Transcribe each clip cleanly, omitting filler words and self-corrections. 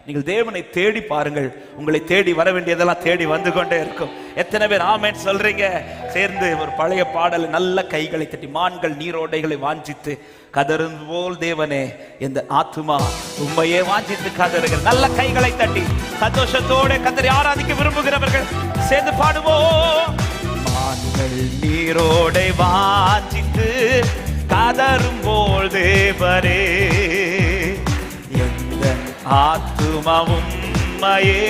நீங்கள் தேவனை தேடி பாருங்கள், உங்களை தேடி வர வேண்டியதெல்லாம் தேடி வந்து கொண்டே இருக்கும். எத்தனை பேர் ஆமென் சொல்றீங்க? சேர்ந்து ஒரு பழைய பாடல், நல்ல கைகளை தட்டி, மான்கள் நீரோடைகளை வாஞ்சித்து கதறும் போல் தேவனே இந்த ஆத்துமா உண்மையே வாஞ்சித்து கதறுகள். நல்ல கைகளை தட்டி சந்தோஷத்தோட கதறி ஆராதிக்க விரும்புகிறவர்கள் சேர்ந்து பாடுவோம். மான்கள் நீரோடை வாஞ்சித்து கதறும் போல் தேவனே எந்த ஆத்துமா உம்மையே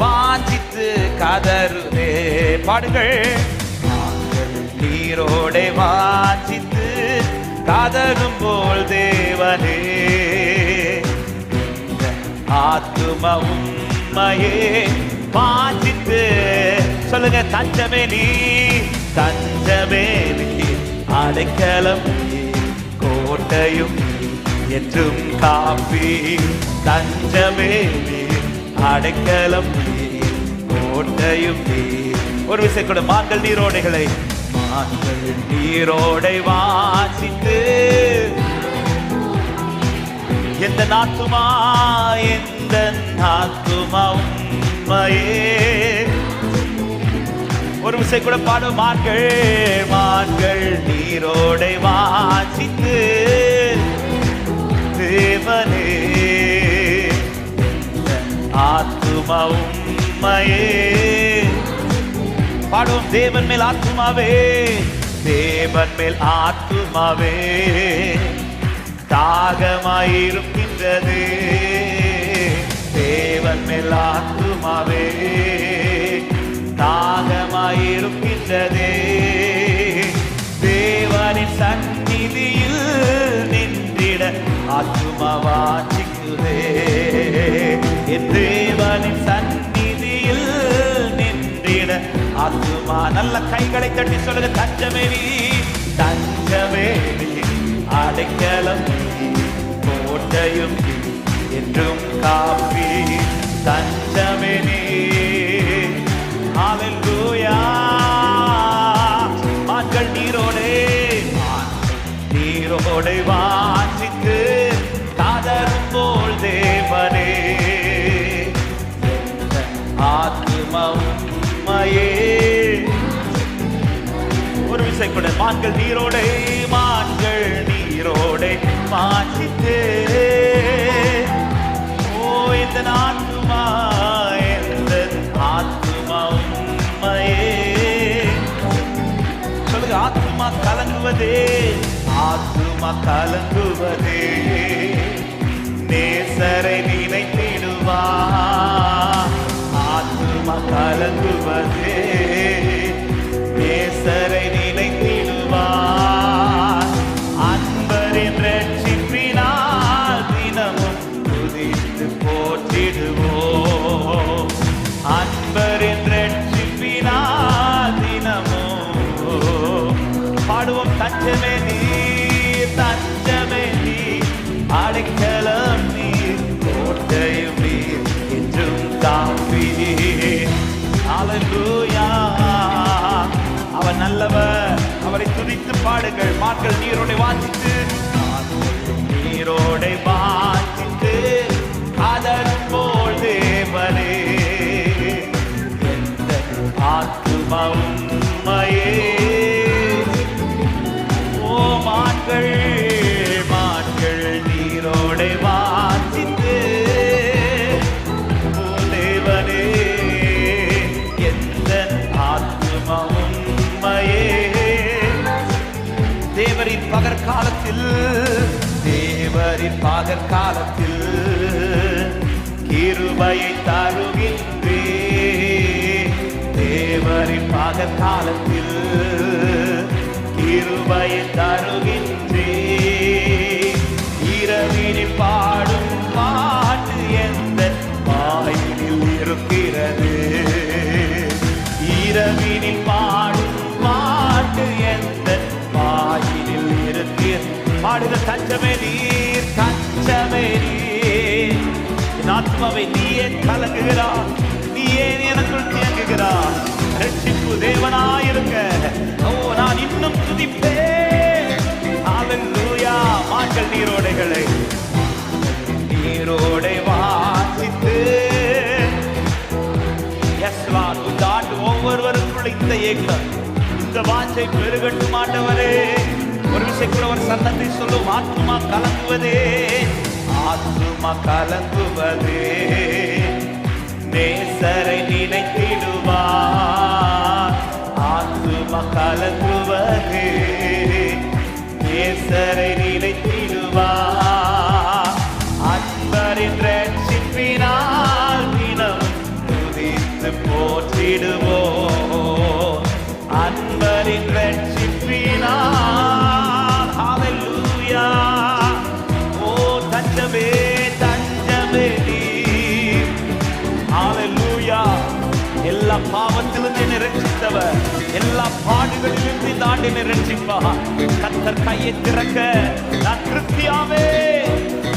வாஞ்சித்து கதறுதே. பாடுங்கள். மான்கள் நீரோடை வாஞ்சித்து கதறும் போல் தேவனே எந்த ஆத்துமா உம்மையே வாஞ்சித்து. சொல்லுங்க. தஞ்சமே நீ, தஞ்சமே நீ, அடைக்கலம் நீ, கோட்டையும் என்றும் காப்பி. தஞ்சமே நீ, அடைக்கலம் நீ, கோட்டையும் நீ. ஒரு விஷயம் கூட. மான்கள் நீரோடைகளை, மான்கள் நீரோடை வாசித்து எந்த ஆத்துமா, எந்த ஆத்துமா உம்மையே. ஒரு விஷயம் கூட பாடும். மான்கள், மான்கள் நீரோடை வாசித்து தேவனே ஆத்துமா உம்மையே. பாடும். தேவன் மேல் ஆத்துமாவே, தேவன் மேல் ஆத்துமாவே தாகமாயிருக்கின்றது. தேவன் மேல் ஆத்துமாவே தாகமாயிருக்கின்றதே. தேவனின் சந்நிதியில் நின்றிட ஆத்துமா வாஞ்சிக்குதே. என் தேவனின் சந்நிதியில் நின்றிட ஆத்துமா. நல்ல கைகளை தட்டி சொல்லுங்க. தஞ்சமே நீ, தஞ்சமே நீ, அடைக்கலம் நீ, கோட்டையும் நீ, என்றும் காப்பி. தஞ்சமே நீ. ஹல்லேலூயா. மான்கள் நீரோடே, நீரோடை வாஞ்சித்து கதறும் போல் தேவனே ஆத்துமா உம்மையே. ஒரு விஷயம் கூட. மான்கள் நீரோடை, மான்கள் நீரோடை வாஞ்சித்து ஓ இந்த ஆத்துமா, இந்த ஆத்துமா உம்மையே. சொல்லுங்க. ஆத்துமா கலங்குவதே, ஆத்துமா கலங்குவதே நேசரை நினைத்திடுவா. ஆத்துமா கலங்குவதே நேசரை நினைத்திடுவா. அன்பரின் ரட்சிப்பினால் தினமும் துதித்து போற்றிடுவோம். அன்பரின் ரட்சிப்பினால் தினமும் பாடுவோம். தஞ்சமே நீ, தஞ்சமே நீ, அடைக்கலம் நீ, கோட்டையும் நீ, என்றும் காப்பி. ஹல்லேலூயா. அவர் நல்லவர், அவரை துதித்து பாடுங்கள். மான்கள் நீரோடை வாஞ்சித்து, நீரோடை வாஞ்சித்து கதறும் போல் தேவனே எந்த ஆத்துமா உம்மையே. ஓ மான்கள், மான்கள் நீரோடை வாஞ்சித்து தேவனே எந்த ஆத்துமா உம்மையே. தேவரின் பகற்காலத்தில், தேவரின் பகற்காலத்தில் கிருபையை தருகின்றே. தேவரின் பகற்காலத்தில் கிருபையை தருகின்றே. இரவினில் பாடும் பாட்டு எந்த வாயிலில் இருக்கிறது. இரவினில் பாடும் பாட்டு எந்த வாயிலில் இருக்கிறது. பாடுக. தஞ்சமே நீர், தஞ்சமே நீர், என் ஆத்மாவை நீயே கலங்குகிறார், நீயே எனக்குள் தியங்குகிறார். ரட்சிப்பு தேவனாயிருங்க. ஓ நான் இன்னும் துதிப்பேன். ஹல்லேலூயா. மான்கள் நீரோடைகளை, நீரோடை வாசித்து உள்ளத்துல இந்த ஏக்கம், இந்த வாஞ்சை பெருகட்டும் ஆண்டவரே. ஒரு விஷயம் கூட ஒரு சன்னத்தை சொல்லும், ஆத்துமா கலங்குவதே, ஆத்துமா கலங்குவதே, நேசரை நினைத்திடுவார். ஆத்துமா கலங்குவதே, நேசரை நினைத்திடுவார். அன்பரின் ரட்சிப்பினால் தினம் துதித்து போற்றிடுவோம். அன்பரின் ரட்சிப்பினால் ஹல்லேலூயா. ஓ தஞ்சமே தஞ்சமே நீ, ஹல்லேலூயா. எல்லா பாவத்திலிருந்து என்னை ரட்சித்தவர், எல்லா பாடுகளிலிருந்து இந்த ஆண்டு என்னை ரட்சிப்பார். கர்த்தர் கையை திறக்க நான் திருப்தியாவே.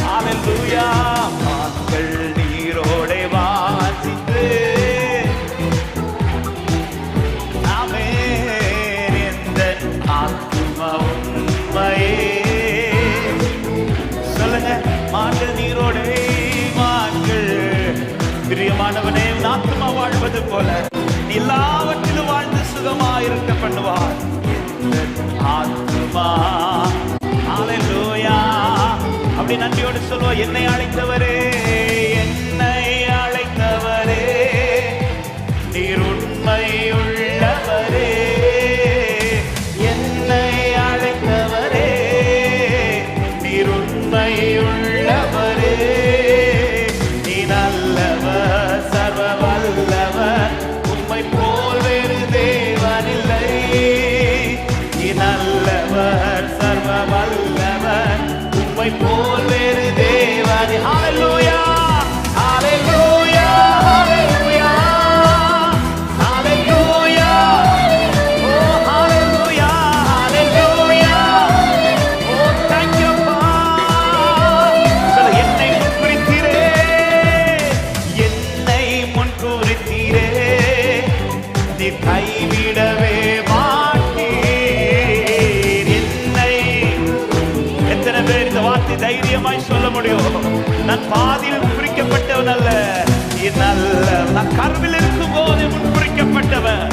ஹல்லேலூயா. மான்கள் நீரோடே வாசித்து நாமே எந்த ஆத்துமா உண்மையே. சொல்லுங்க, மான்கள் நீரோடே, மான்கள். பிரியமானவனே, ஆத்துமா வாழ்வது போல எல்லாவற்றிலும் வாழ்ந்து சுகமாயிருக்க பண்ணுவார் ஆத்துமா. ஹல்லேலூயா. அப்படி நன்றியோடு சொல்லுவோம், என்னை அழைத்தவரே, என்னை அழைத்தவரே, நீர் உண்மை உள்ளவரே. என்னை அழைத்தவரே, நீர் உண்மை உள்ளவரே. நீ நல்லவர், சர்வ வல்லவர், உம்மை போல் வேறு தேவனில்லை. நீ நல்லவர், சர்வ வல்லவர், உம்மை போல் வேறு தேவன். ஹல்லேலூயா, ஹல்லேலூயா, ஹல்லேலூயா, ஹல்லேலூயா. ஓ ஹல்லேலூயா, ஹல்லேலூயா. ஓ thank you Lord. சொல்ல, என்னை முன்குறித்தீரே, என்னை முன்குறித்தீரே, நீ கைவிடவே மாட்டீர் என்னை. எத்தனை பேர் இந்த வார்த்தை தைரியமாய் சொல்ல முடியும்? நான் பாதியில் குறிக்கப்பட்டவன் அல்ல, நல்ல நான் கருவில் இருக்கும் போது முன்குறிக்கப்பட்டவன்.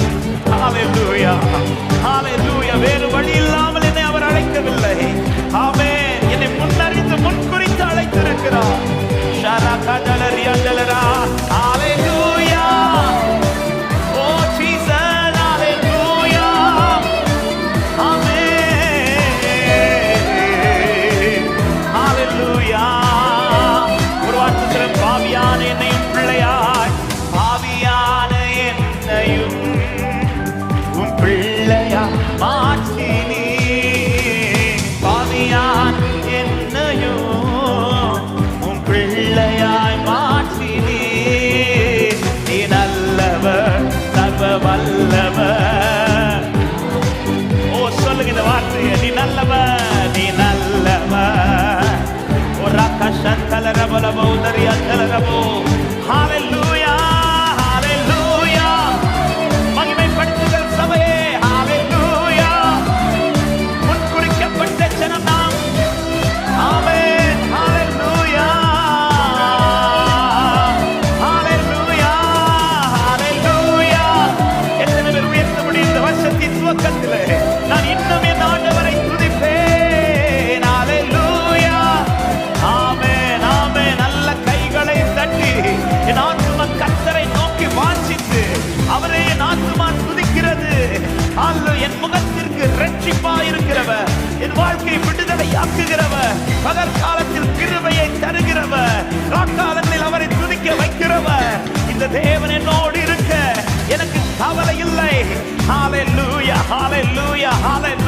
ஹல்லேலூயா, ஹல்லேலூயா. வேறு வழி இல்லாமல் என்னை அவர் அழைக்கவில்லை. ஆமென். என்னை முன்னறிந்து முன்குறித்து அழைத்திருக்கிறார். ஷரகடலரியண்டலரா. ஹல்லேலூயா. ஓ ஜீசஸ், ஹல்லேலூயா. ஆமென், ஹல்லேலூயா. ஒரு வார்த்தை சொல்ல, பாவியான என்னையும் பிள்ளையாய், பாவியான என்னையும் உன் பிள்ளையா மாற்றி நீ. பாவியான என்னையும் உன் பிள்ளையாய் மாற்றி நீ. நீ நல்லவர், சர்வ வல்லவர். ஓ சொல்லுங்க இந்த வார்த்தையை, நீ நல்லவர், நீ நல்லவர். ஒரு கஷந்தலரபலபோ தரியந்தலரபோ. ஹல்லேலூயா, ஹல்லேலூயா. மகிமைப்படுத்துங்கள் சபையே. ஹல்லேலூயா. முன்குறிக்கப்பட்ட ஜனம் நாம். ஆமென், ஹல்லேலூயா, ஹல்லேலூயா, ஹல்லேலூயா. எத்தனை பேர் உயர்த்த முடியும் இந்த வருஷத்தின் துவக்கத்திலே? நான் இன்னும் என் ஆண்டவரை துதிப்பேன். ஹல்லேலூயா. ஆமென், ஆமென். நல்ல கைகளை தட்டி என் ஆத்துமா கர்த்தரை நோக்கி வாஞ்சித்து அவரே என் ஆத்துமா துதிக்கிறது. அல்ல, என் முகத்திற்கு இரட்சிப்பாயிருக்கிறவர், என் வாழ்க்கை விடுதலை ஆக்குகிறவர், பகற்காலத்தில் கிருபையை தருகிறவர், ராக்காலங்களில் அவரை துதிக்க வைக்கிறவர். இந்த தேவன் என்னோடு இருக்க எனக்கு கவலை இல்லை. ஹல்லேலூயா, ஹல்லேலூயா, ஹல்லேலூயா.